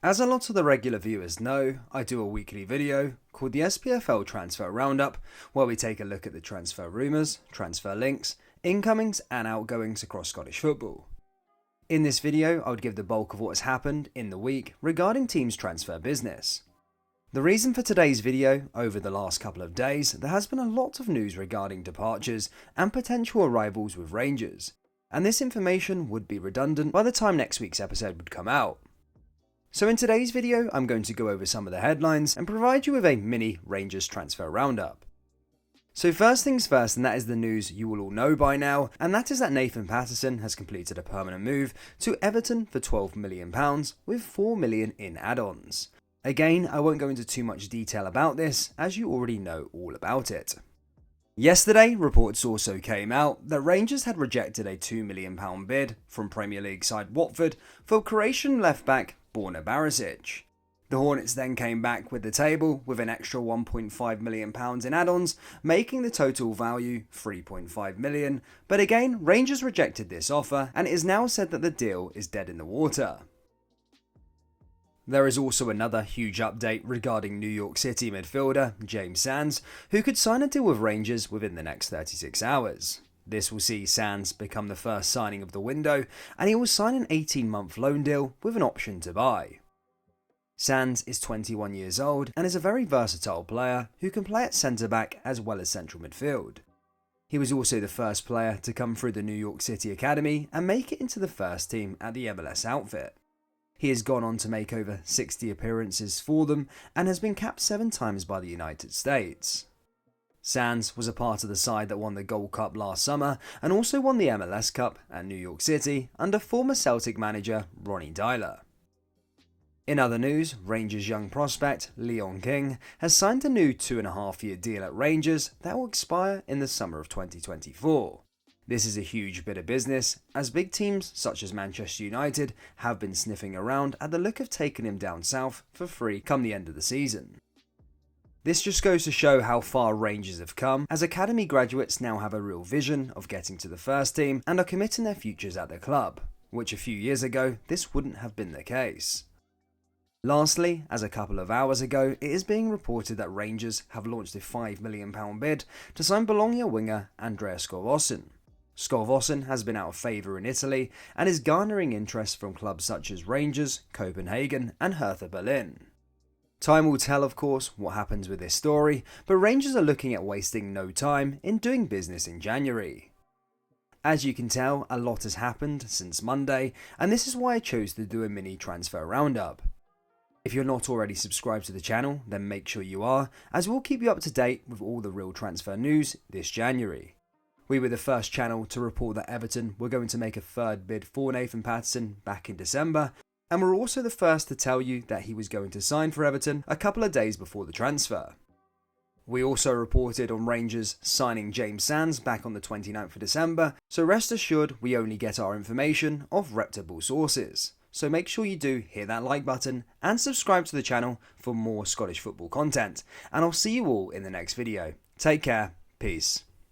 As a lot of the regular viewers know, I do a weekly video called the SPFL Transfer Roundup, where we take a look at the transfer rumours, transfer links, incomings and outgoings across Scottish football. In this video, I would give the bulk of what has happened in the week regarding teams' transfer business. The reason for today's video, over the last couple of days, there has been a lot of news regarding departures and potential arrivals with Rangers, and this information would be redundant by the time next week's episode would come out. So in today's video, I'm going to go over some of the headlines and provide you with a mini Rangers transfer roundup. So first things first, and that is the news you will all know by now, and that is that Nathan Patterson has completed a permanent move to Everton for £12 million with £4 million in add-ons. Again, I won't go into too much detail about this, as you already know all about it. Yesterday, reports also came out that Rangers had rejected a £2 million bid from Premier League side Watford for Croatian left-back Borna Barisic. The Hornets then came back with the table with an extra £1.5 million in add-ons, making the total value £3.5 million, but again, Rangers rejected this offer and it is now said that the deal is dead in the water. There is also another huge update regarding New York City midfielder James Sands, who could sign a deal with Rangers within the next 36 hours. This will see Sands become the first signing of the window, and he will sign an 18-month loan deal with an option to buy. Sands is 21 years old and is a very versatile player who can play at centre-back as well as central midfield. He was also the first player to come through the New York City Academy and make it into the first team at the MLS outfit. He has gone on to make over 60 appearances for them and has been capped 7 times by the United States. Sands was a part of the side that won the Gold Cup last summer and also won the MLS Cup at New York City under former Celtic manager Ronny Deila. In other news, Rangers' young prospect Leon King has signed a new 2.5-year deal at Rangers that will expire in the summer of 2024. This is a huge bit of business, as big teams such as Manchester United have been sniffing around at the look of taking him down south for free come the end of the season. This just goes to show how far Rangers have come, as academy graduates now have a real vision of getting to the first team and are committing their futures at the club, which a few years ago this wouldn't have been the case. Lastly, as a couple of hours ago, it is being reported that Rangers have launched a £5 million bid to sign Bologna winger Andreas Kovasin. Kovasin has been out of favour in Italy and is garnering interest from clubs such as Rangers, Copenhagen and Hertha Berlin. Time will tell, of course, what happens with this story, but Rangers are looking at wasting no time in doing business in January. As you can tell, a lot has happened since Monday, and this is why I chose to do a mini transfer roundup. If you're not already subscribed to the channel, then make sure you are, as we'll keep you up to date with all the real transfer news this January. We were the first channel to report that Everton were going to make a third bid for Nathan Patterson back in December, and we're also the first to tell you that he was going to sign for Everton a couple of days before the transfer. We also reported on Rangers signing James Sands back on the 29th of December, so rest assured we only get our information off reputable sources. So make sure you do hit that like button and subscribe to the channel for more Scottish football content, and I'll see you all in the next video. Take care, peace.